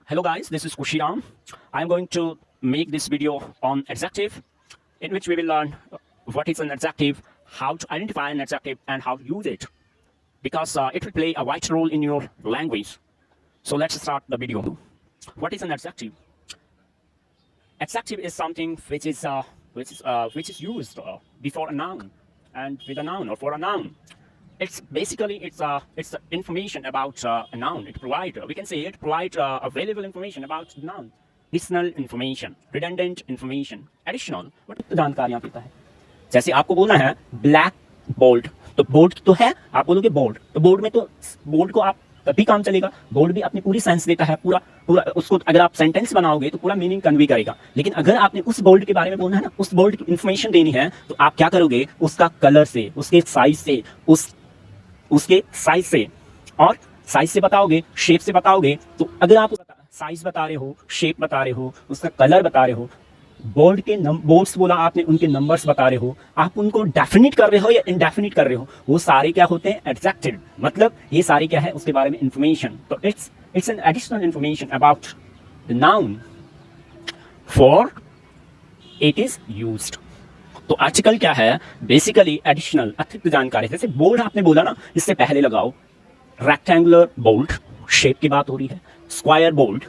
Hello guys, this is Kushiram. I am going to make this video on adjective in which we will learn what is an adjective, how to identify an adjective and how to use it because it will play a vital role in your language. So let's start the video. What is an adjective? Adjective is something which is used before a noun and with a noun or for a noun. It's basically it's information about a noun. It provide available information about the noun. Additional information, redundant information, additional. What जानकारियां देता है. जैसे आपको बोलना है black bold, तो bold तो है, आप बोलोगे बोल्ड, तो बोल्ड में तो बोल्ड को आप तभी काम चलेगा. बोल्ड भी अपनी पूरी सेंस देता है, पूरा उसको अगर आप सेंटेंस बनाओगे तो पूरा मीनिंग कन्वे करेगा. लेकिन अगर आपने उस बोल्ड के बारे में बोलना है ना, उस बोल्ड की इन्फॉर्मेशन देनी है, तो आप क्या करोगे, उसका कलर से, उसके साइज से, उसके साइज से और साइज से बताओगे, शेप से बताओगे. तो अगर आप साइज बता रहे हो, शेप बता रहे हो, उसका कलर बता रहे हो, बोर्ड्स बोला आपने, उनके नंबर्स बता रहे हो, आप उनको डेफिनिट कर रहे हो या इनडेफिनिट कर रहे हो, वो सारे क्या होते हैं, एडजेक्टिव. मतलब ये सारे क्या है, उसके बारे में इंफॉर्मेशन. तो it's an additional information about the noun for it is used. तो आर्टिकल क्या है, बेसिकली एडिशनल अतिरिक्त जानकारी. जैसे बोल्ड आपने बोला ना, इससे पहले लगाओ रेक्टेंगुलर बोल्ड, शेप की बात हो रही है. स्क्वायर बोल्ड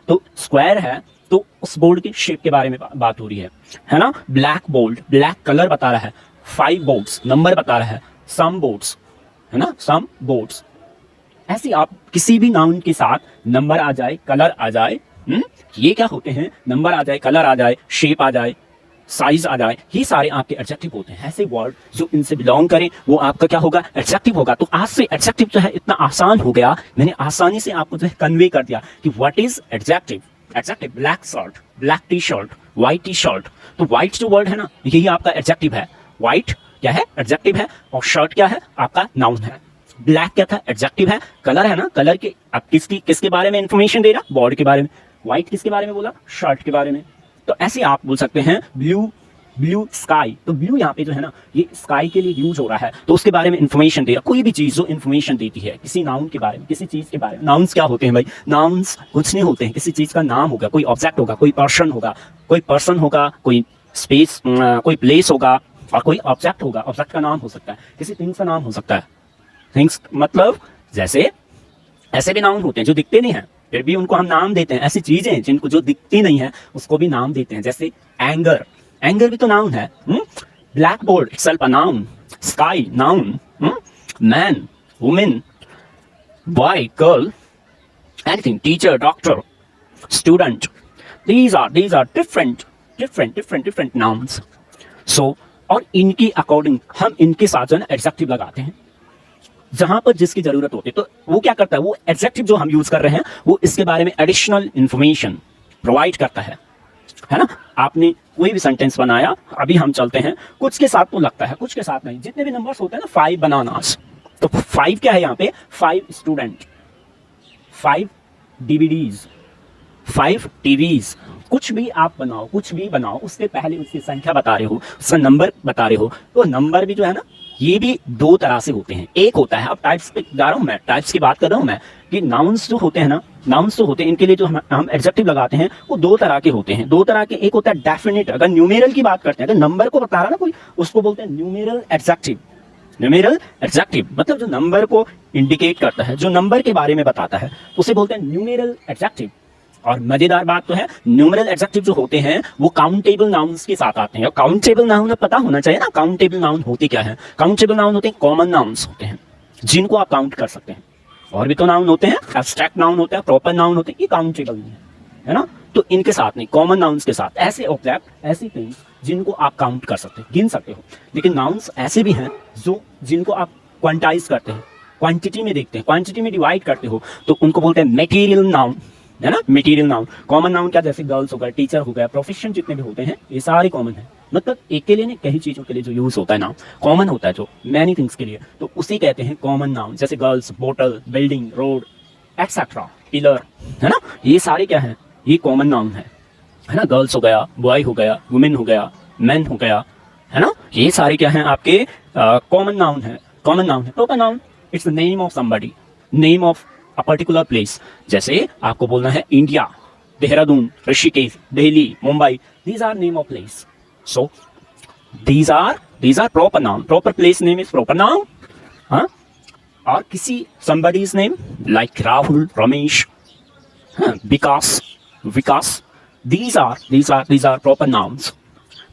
तो स्क्वायर है, तो उस बोल्ड की शेप के बारे में बात हो रही है ना. ब्लैक बोल्ड, ब्लैक कलर बता रहा है. 5 बोर्ड्स, नंबर बता रहा है. सम बोर्ड्स है ना, सम बोर्ड्स. ऐसे आप किसी भी नाउन के साथ नंबर आ जाए, कलर आ जाए, ये क्या होते हैं, नंबर आ जाए, कलर आ जाए, शेप आ जाए, साइज आ जाए, ये सारे आपके एडजेक्टिव होते हैं. ऐसे वर्ड जो इनसे बिलोंग करें वो आपका क्या होगा, एडजेक्टिव होगा. तो आज से एडजेक्टिव जो है इतना आसान हो गया, मैंने आसानी से आपको जो है कन्वे कर दिया कि what is adjective. Adjective black shirt, black T shirt, white T shirt. तो व्हाइट जो वर्ड है ना, यही आपका एडजेक्टिव है. व्हाइट क्या है, एडजेक्टिव है, और शर्ट क्या है, आपका नाउन है. ब्लैक क्या था, एडजेक्टिव है. कलर है ना, कलर के आप किसके बारे में इंफॉर्मेशन दे रहा, बॉर्ड के बारे में. व्हाइट किसके बारे में बोला, शर्ट के बारे में. तो ऐसे आप बोल सकते हैं ब्लू स्काई. तो ब्लू यहाँ पे जो है ना, ये स्काई के लिए यूज हो रहा है, तो उसके बारे में इंफॉर्मेशन दे रहा. कोई भी चीज जो इंफॉर्मेशन देती है किसी नाउन के बारे में, किसी चीज के बारे में. नाउन्स क्या होते हैं भाई, नाउन्स कुछ नहीं होते हैं, किसी चीज का नाम होगा, कोई ऑब्जेक्ट होगा, कोई पर्सन होगा, कोई स्पेस, कोई प्लेस होगा, और कोई ऑब्जेक्ट होगा. ऑब्जेक्ट का नाम हो सकता है, किसी थिंग्स का नाम हो सकता है. थिंग्स मतलब जैसे ऐसे भी नाउन होते हैं जो दिखते नहीं है, फिर भी उनको हम नाम देते हैं. ऐसी चीजें जिनको जो दिखती नहीं है उसको भी नाम देते हैं. जैसे एंगर भी तो नाउन है. Black board itself a noun. Sky noun. Man, women, boy, girl, anything, teacher, doctor, student. these are different nouns. सो और इनकी अकॉर्डिंग हम इनके साथ जो है एडजेक्टिव लगाते हैं जहां पर जिसकी जरूरत होती है. तो वो क्या करता है, वो एडजेक्टिव जो हम यूज कर रहे हैं वो इसके बारे में एडिशनल इंफॉर्मेशन प्रोवाइड करता है ना. आपने कोई भी सेंटेंस बनाया, अभी हम चलते हैं, कुछ के साथ तो लगता है, कुछ के साथ नहीं. जितने भी नंबर्स होते हैं ना, 5 बनानास, तो 5 क्या है यहाँ पे, 5 स्टूडेंट, 5 डीवीडीज, 5 टीवीज. कुछ भी आप बनाओ, उसके पहले उसकी संख्या बता रहे हो, उसका नंबर बता रहे हो. तो नंबर भी जो है ना, ये भी 2 तरह से होते हैं. एक होता है, अब टाइप्स पे जा रहा हूं मैं, टाइप्स की बात कर रहा हूं मैं, कि नाउन्स जो होते हैं ना, इनके लिए जो हम एडजेक्टिव लगाते हैं वो 2 तरह के होते हैं. 2 तरह के, एक होता है डेफिनेट. अगर न्यूमेरल की बात करते हैं, अगर नंबर को बता रहा ना कोई, उसको बोलते हैं न्यूमेरल एडजेक्टिव. मतलब जो नंबर को इंडिकेट करता है, जो नंबर के बारे में बताता है, उसे बोलते हैं न्यूमेरल एडजेक्टिव. और मजेदार बात तो है, न्यूमेरल एडजेक्टिव जो होते हैं वो काउंटेबल नाउन्स के साथ आते हैं. और काउंटेबल नाउन पता होना चाहिए ना, काउंटेबल नाउन होते क्या है. काउंटेबल नाउन होते हैं कॉमन नाउन्स होते हैं जिनको आप काउंट कर सकते हैं. और भी तो नाउन होते हैं, एब्स्ट्रैक्ट नाउन होता है, प्रॉपर नाउन होते हैं, ये काउंटेबल नहीं है ना. तो इनके साथ नहीं, कॉमन नाउन्स के साथ ऐसे ऑब्जेक्ट, ऐसी थिंग्स जिनको आप काउंट कर सकते हैं, गिन सकते हो. लेकिन नाउन्स ऐसे भी हैं जिनको आप क्वांटाइज करते हैं, क्वांटिटी में देखते हैं, क्वांटिटी में डिवाइड करते हो, तो उनको बोलते हैं मटेरियल नाउन, है ना. Material noun. कॉमन नाउन क्या, जैसे गर्ल्स हो गया, टीचर हो गया, प्रोफेशन जितने भी होते हैं, ये सारे कॉमन है. मतलब एक के लिए नहीं, कई चीजों के लिए जो यूज होता है नाउन, कॉमन होता है जो मैनी थिंग्स के लिए, तो उसे कहते हैं कॉमन नाउन. जैसे गर्ल्स, बोतल, बिल्डिंग, रोड, एक्सेट्रा, पिलर, है ना. ये सारे क्या है, ये कॉमन नाउन है ना. गर्ल्स हो गया, बॉय हो गया, वुमेन हो गया, मैन हो गया, है ना. ये सारे क्या है आपके कॉमन नाउन है. Proper noun, it's the name of somebody, name of a particular place. जैसे आपको बोलना है India, Dehradun, Rishikesh, Delhi, Mumbai, these are name of place. So these are proper noun. Proper place name is proper noun. हाँ, और किसी somebody's name like Rahul, Ramesh, हाँ, विकास, these are proper nouns.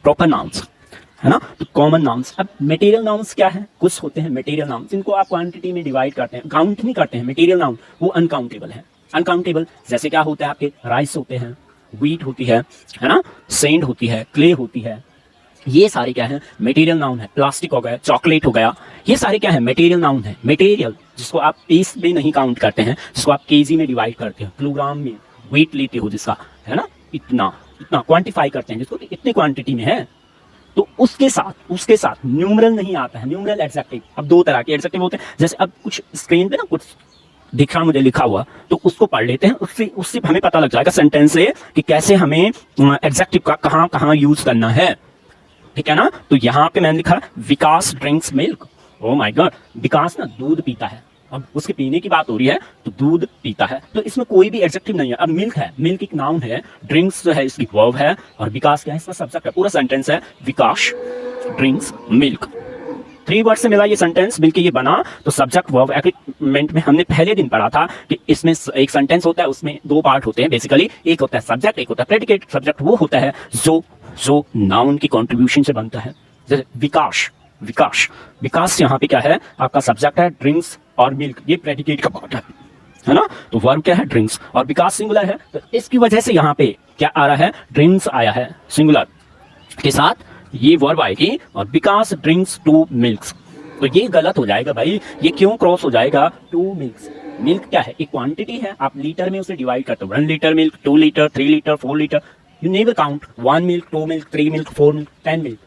Proper nouns, है ना। तो कॉमन नाउन्स। अब मटेरियल नाउन्स क्या है? कुछ होते हैं मटेरियल नाउन्स जिनको आप क्वांटिटी में डिवाइड करते हैं, काउंट नहीं करते हैं। मटेरियल नाउन वो अनकाउंटेबल है। अनकाउंटेबल जैसे क्या होता है आपके? राइस होते हैं, व्हीट होती है ना, सेंड होती है, क्ले होती है। ये सारे क्या है? मटेरियल नाउन है। प्लास्टिक हो गया, चॉकलेट हो गया, ये सारे क्या है? मटेरियल नाउन है। मटेरियल जिसको आप पीस में नहीं काउंट करते हैं, जिसको आप केजी में डिवाइड करते हैं, किलोग्राम में वेट लेते हो जिसका, है ना, इतना क्वांटिफाई करते हैं जिसको, इतनी क्वांटिटी में है। तो उसके साथ न्यूमरल नहीं आता है, न्यूमरल एडजेक्टिव। अब दो तरह के एडजेक्टिव होते हैं। जैसे अब कुछ स्क्रीन पे ना कुछ दिख रहा मुझे लिखा हुआ, तो उसको पढ़ लेते हैं, उससे हमें पता लग जाएगा सेंटेंस से कि कैसे हमें एडजेक्टिव का कहाँ यूज करना है, ठीक है ना। तो यहाँ पे मैंने लिखा Vikas drinks milk. Oh my God, Vikas ना दूध पीता है। अब उसके पीने की बात हो रही है तो दूध पीता है, तो इसमें कोई भी एडजेक्टिव नहीं है। अब मिल्क है, मिल्क एक नाउन है, ड्रिंक्स जो है इसकी वर्ब है, और विकास क्या है? इसका सब्जेक्ट है। पूरा सेंटेंस है विकास ड्रिंक्स मिल्क। 3 वर्ड से मिला ये सेंटेंस, मिलके ये बना। तो सब्जेक्ट वर्ब एग्रीमेंट में हमने पहले दिन पढ़ा था कि इसमें एक सेंटेंस होता है, उसमें 2 पार्ट होते हैं बेसिकली। एक होता है सब्जेक्ट, एक होता है प्रेडिकेट। सब्जेक्ट वो होता है जो नाउन की कंट्रीब्यूशन से बनता है। जैसे विकास यहाँ पे क्या है? आपका सब्जेक्ट है, ड्रिंक्स और मिल्क ये प्रेडिकेट का पार्ट है ना। तो वर्ब क्या है? ड्रिंक्स, और विकास सिंगुलर है, तो इसकी वजह से यहाँ पे क्या आ रहा है? ड्रिंक्स आया है सिंगुलर के साथ, ये वर्ब आएगी, और विकास ड्रिंक्स 2 मिल्क्स। तो ये गलत हो जाएगा भाई। ये क्यों क्रॉस हो जाएगा? 2 मिल्क्स। मिल्क क्या है? एक क्वांटिटी है, आप लीटर में उसे डिवाइड करते हो। 1 litre milk, 2 litre, 3 litre, 4 litre. You never count 1 milk, 2 milk, 3 milk, 4 milk, 10 milk.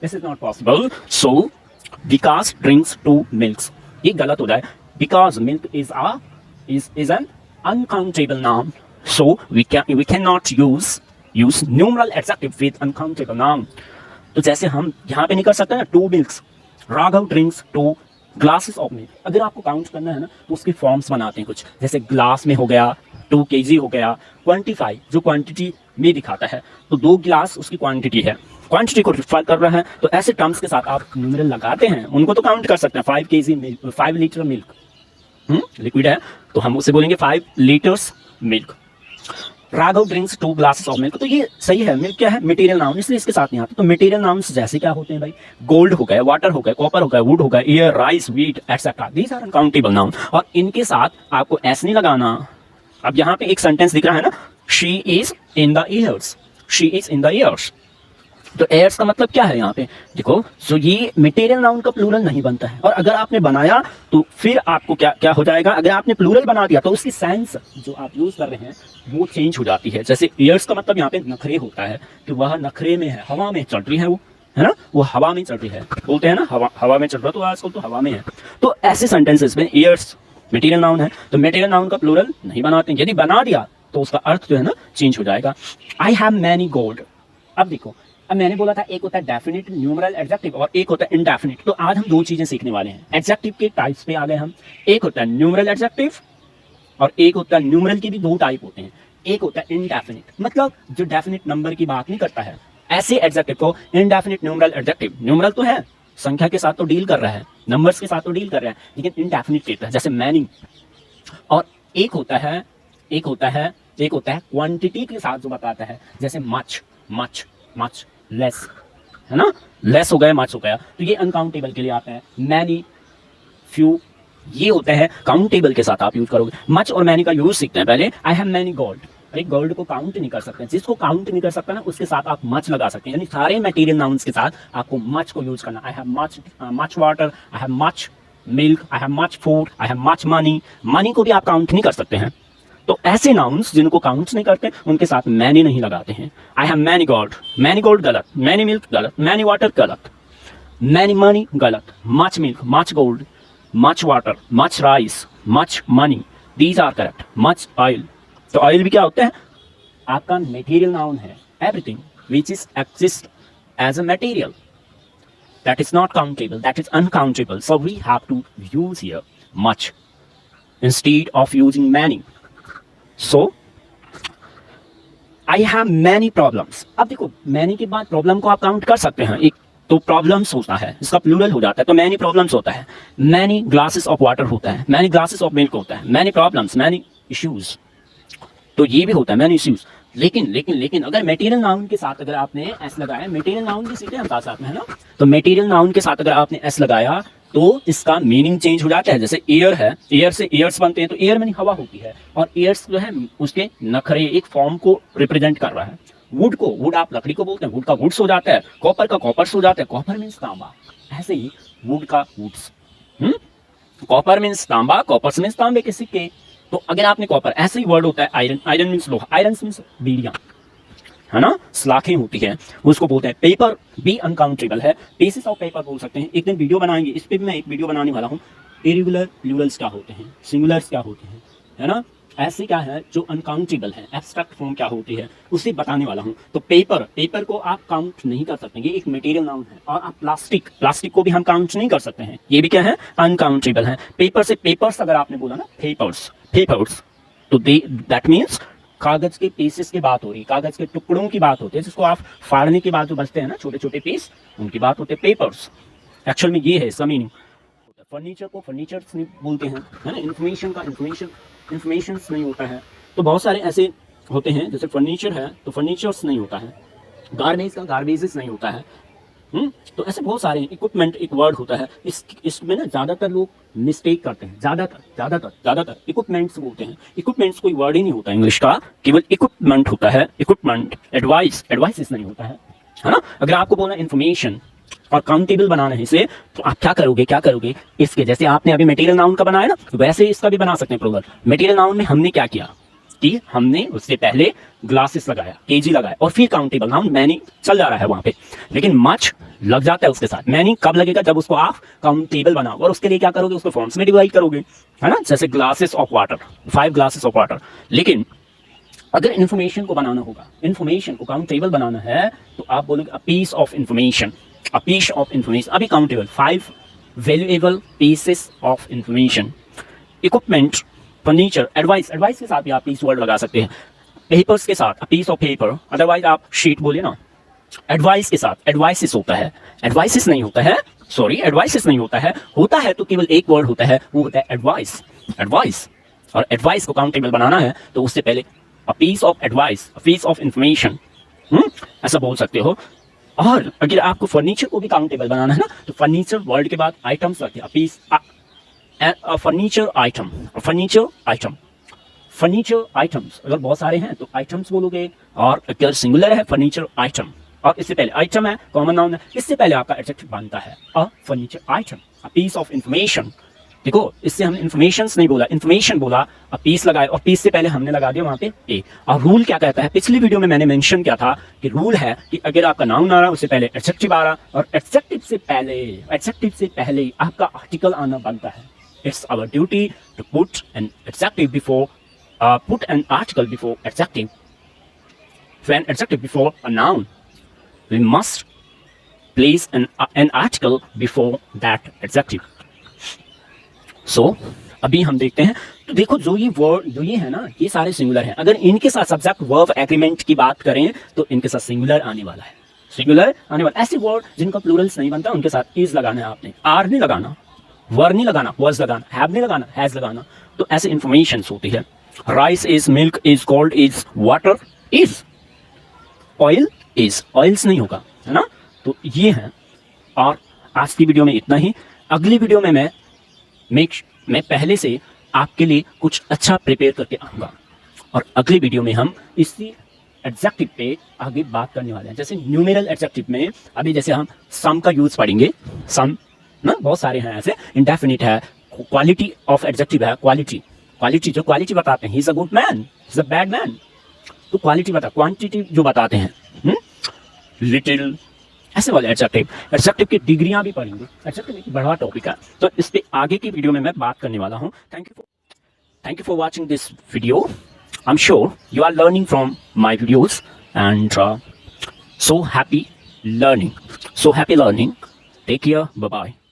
This is not possible. So, Vikas drinks 2 milks. ये गलत हो जाए, because milk is an uncountable noun. So we cannot use numeral adjective with uncountable noun. तो जैसे हम यहाँ पे नहीं कर सकते ना 2 milks. Raghav drinks 2 glasses of milk. अगर आपको काउंट करना है ना तो उसके फॉर्म्स बनाते हैं कुछ, जैसे ग्लास में हो गया, 2 kg हो गया। क्वांटिफाई जो क्वांटिटी में दिखाता है, तो 2 गिलास उसकी क्वांटिटी है, क्वांटिटी को रिफर कर रहा है। तो ऐसे टर्म्स के साथ आप न्यूमेरल लगाते हैं, उनको तो काउंट कर सकते हैं। 5 kg milk, 5 litre milk liquid है, तो हम उसे बोलेंगे 5 litres milk. Raghav drinks 2 glasses of milk. तो ये सही है, मिल्क क्या है? मटेरियल नाउन, इसलिए इसके साथ नहीं आता। तो मटेरियल नाउन्स जैसे क्या होते हैं भाई? गोल्ड हो गए, वाटर हो गए, कॉपर हो गए, वुड हो गए, air, rice, wheat etcetera, these are uncountable noun. और इनके साथ आपको एस नहीं लगाना। अब यहाँ पे एक सेंटेंस दिख रहा है ना, she is in the years, she is in the years. तो एयर्स का मतलब क्या है यहाँ पे? देखो, सो ये मटेरियल नाउन का प्लूरल नहीं बनता है, और अगर आपने बनाया तो फिर आपको क्या हो जाएगा? अगर आपने प्लूरल बना दिया तो उसकी सेंस जो आप यूज कर रहे हैं वो चेंज हो जाती है। जैसे ईयर्स का मतलब यहाँ पे नखरे होता है, कि वह नखरे में है, हवा में चल रही है वो, है ना, वो हवा में चल रही है, बोलते हैं ना हवा में चल रहा, तो आजकल तो हवा में है। तो ऐसे सेंटेंसेस में ईयर्स मटेरियल नाउन है, तो मटेरियल नाउन का प्लूरल नहीं बनाते। यदि बना दिया तो उसका अर्थ जो है ना चेंज हो जाएगा। आई हैव मैनी गोल्ड। अब देखो, अब मैंने बोला था एक होता है डेफिनिट न्यूमरल एडजेक्टिव और एक होता है इनडेफिनिट। तो आज हम 2 चीजें सीखने वाले हैं। एडजेक्टिव के टाइप्स पे आ गए हम। एक होता है न्यूमरल एडजेक्टिव और एक होता है न्यूमरल के भी 2 टाइप होते हैं। एक होता है इनडेफिनिट, मतलब जो डेफिनिट नंबर की बात नहीं करता है, ऐसे एडजेक्टिव को इनडेफिनिट न्यूमरल एडजेक्टिव। न्यूमरल तो है, संख्या के साथ तो डील कर रहा है, नंबर्स के साथ तो डील कर रहा है, लेकिन इनडेफिनिट कहता है, जैसे मैनी। और एक होता है क्वांटिटी के साथ जो बताता है, जैसे मच, लेस, है ना, लेस हो गया, मच हो गया। तो ये अनकाउंटेबल के लिए आता है। मैनी, फ्यू, ये होता है काउंटेबल के साथ आप यूज करोगे। मच और मैनी का यूज सीखते हैं पहले। आई हैव मैनी गोल्ड, एक गोल्ड को काउंट नहीं कर सकते, जिसको काउंट नहीं कर सकता ना उसके साथ आप मच लगा सकते हैं, यानी सारे मटेरियल नाउन्स के साथ आपको मच को यूज करना। I have much water, I have much milk, I have much food, I have much money. Money को भी आप काउंट नहीं कर सकते हैं। तो ऐसे नाउन्स जिनको काउंट नहीं करते उनके साथ मैनी नहीं लगाते हैं। आई हैव मैनी गोल्ड गलत, मैनी मिल्क गलत, मैनी वाटर गलत, मैनी मनी गलत, much milk, much gold, much water, much rice, much money, these are correct. Much oil, तो ऑयल भी क्या होता है? आपका मटेरियल नाउन है। Everything which is exist as a material, that is not countable, that is uncountable, so we have to use here much instead of using many. So I have many problems. अब देखो many के बाद problem को आप count कर सकते हैं, एक तो प्रॉब्लम्स होता है, इसका प्लूरल हो जाता है, तो मैनी प्रॉब्लम्स होता है, मैनी ग्लासेस ऑफ वाटर होता है, मैनी ग्लासेस ऑफ मिल्क होता है, मैनी प्रॉब्लम्स, मैनी इश्यूज, तो ये भी होता है मैनी इश्यूज। लेकिन अगर मटेरियल नाउन के साथ अगर आपने एस लगाया, मटेरियल नाउन के सीधे हम साथ में है ना, तो मटेरियल नाउन के साथ अगर आपने एस लगाया तो इसका मीनिंग चेंज हो जाता है। जैसे एयर है, एयर से एयर्स बनते हैं, तो एयर में हवा होती है, और एयर्स जो है उसके नखरे एक फॉर्म को रिप्रेजेंट कर रहा है। वुड को, वुड आप लकड़ी को बोलते हैं, वुड का वुड्स हो जाता है, कॉपर का कॉपर्स हो जाता है, कॉपर मीन्स तांबा। ऐसे ही वुड का वुड्स, कॉपर मीन्स तांबा, कॉपर्स मीन्स तांबे के सिक्के। तो अगर आपने कॉपर, ऐसे ही वर्ड होता है आयरन, आयरन मीन्स लोहा, आयरन मीन्स बीड़ियां, है ना, सलाखें होती है, उसको बोलते हैं। पेपर भी अनकाउंटेबल है, पीसेस ऑफ पेपर बोल सकते हैं। एक दिन वीडियो बनाएंगे, इस पे भी मैं एक वीडियो बनाने वाला हूँ, इरेगुलर प्लूरल्स क्या होते हैं, सिंगुलर्स क्या होते हैं, है ना, ऐसे क्या है जो अनकाउंटेबल है, एब्स्ट्रैक्ट फॉर्म क्या होती है, उसे बताने वाला हूँ। तो पेपर को आप काउंट नहीं कर सकते, ये एक मटेरियल नाउन है। और आप प्लास्टिक को भी हम काउंट नहीं कर सकते हैं, ये भी क्या है, अनकाउंटेबल है। पेपर से पेपर्स अगर आपने बोला ना, पेपर्स, तो दैट मीन्स कागज के पीसेस की बात हो रही है, कागज के टुकड़ों की बात होती है, जिसको आप फाड़ने के बाद जो बचते हैं ना छोटे छोटे पीस, उनकी बात होती है पेपर्स। एक्चुअल में ये है इसका मीनिंग। फर्नीचर को फर्नीचर्स नहीं बोलते हैं, है ना, इन्फॉर्मेशन का इन्फॉर्मेशन नहीं होता है। तो बहुत सारे ऐसे होते हैं, जैसे फर्नीचर है तो फर्नीचर्स नहीं होता है, गार्बेज का गार्बेजेस नहीं होता है। तो ऐसे बहुत सारे इक्विपमेंट एक वर्ड होता है, इसमें ना ज़्यादातर लोग मिस्टेक करते हैं, ज़्यादातर इक्विपमेंट्स बोलते हैं। इक्विपमेंट्स कोई वर्ड ही नहीं होता इंग्लिश का, केवल इक्विपमेंट होता है, इक्विपमेंट। एडवाइस नहीं होता है ना। अगर आपको बोलना इन्फॉर्मेशन और काउंटेबल बनाना है इसे, तो आप क्या करोगे, इसके जैसे आपने अभी मटेरियल नाउन का बनाया ना, वैसे इसका भी बना सकते हैं प्लूरल। मटेरियल नाउन में हमने क्या किया कि हमने उससे पहले ग्लासेस लगाया, केजी लगाया, और फिर काउंटेबल नाउन मैनी चल जा रहा है वहां पे, लेकिन मच लग जाता है उसके साथ। मैनी कब लगेगा, जब उसको आप काउंटेबल बनाओ, और उसके लिए क्या करोगे, उसको फॉर्म्स में डिवाइड करोगे, है ना, जैसे glasses of water, 5 glasses of water. लेकिन अगर इन्फॉर्मेशन को बनाना होगा, इन्फॉर्मेशन को काउंटेबल बनाना है, तो आप बोलोगे अ पीस ऑफ इन्फॉर्मेशन, अभी countable 5 valuable pieces of information. Equipment, furniture, advice के साथ भी आप पीस वर्ड लगा सकते हैं। पेपर्स के साथ a piece of paper, otherwise आप शीट बोलिए ना। एडवाइस के साथ एडवाइसिस होता है, एडवाइसिस नहीं होता है, होता है तो केवल एक वर्ड होता है, वो होता है एडवाइस। और एडवाइस को काउंटेबल बनाना है तो उससे पहले a piece of advice, a piece of information, ऐसा बोल सकते हो। और अगर आपको फर्नीचर को भी काउंटेबल बनाना है ना, तो फर्नीचर वर्ड के बाद आइटम्स रखिए, अ पीस, फर्नीचर आइटम्स। अगर बहुत सारे हैं तो आइटम्स बोलोगे, और अगर सिंगुलर है फर्नीचर आइटम, और इससे पहले आइटम है, कॉमन नाउन है, इससे पहले आपका एडजेक्टिव बनता है a furniture item, a piece of information. देखो इससे हमने इंफॉर्मेशंस नहीं बोला, इन्फॉर्मेशन बोला, अ पीस लगाए, और पीस से पहले हमने लगा दिया वहां पे ए। और रूल क्या कहता है, पिछली वीडियो में मैंने मेंशन किया था कि रूल है कि अगर आपका नाउन आ रहा उससे पहले एडजेक्टिव आ रहा, और एडजेक्टिव से पहले आपका आर्टिकल आना बनता है। It's our duty to put an article before adjective. When adjective before a noun, we must place an article before that adjective. So, अभी हम देखते हैं, तो देखो जो ये है ना, ये सारे सिंगुलर हैं। अगर इनके साथ सब्जेक्ट वर्ब एग्रीमेंट की बात करें तो इनके साथ सिंगुलर आने वाला है, ऐसे वर्ड जिनका प्लूरल्स नहीं बनता उनके साथ इज लगाना है आपने, आर नहीं लगाना, वर नहीं लगाना, वॉज लगाना, हैव नहीं लगाना, हैज लगाना। तो ऐसे इंफॉर्मेशन होती है। Rice is, milk is, gold is, water is, oil is, oils नहीं होगा, है ना। तो ये है। और आज की वीडियो में इतना ही। अगली वीडियो में मैं पहले से आपके लिए कुछ अच्छा प्रिपेयर करके आऊँगा, और अगली वीडियो में हम इसी एडजेक्टिव पे आगे बात करने वाले हैं। जैसे न्यूमेरल एडजेक्टिव में अभी जैसे हम सम का यूज पढ़ेंगे, सम ना, बहुत सारे हैं ऐसे, इंडेफिनिट है, क्वालिटी ऑफ एडजेक्टिव है, क्वालिटी जो क्वालिटी बताते हैं, he is a good man, he is a bad man, तो क्वालिटी बता, क्वांटिटी जो बताते हैं, लिटिल, ऐसे वाले एडजेक्टिव की डिग्रियां भी पढ़ेंगे। एडजेक्टिव एक बड़ा टॉपिक है, तो इस पे आगे की वीडियो में मैं बात करने वाला हूँ। Thank you for watching this video. I am sure you are learning from my videos, and so happy learning. Take care. Bye bye.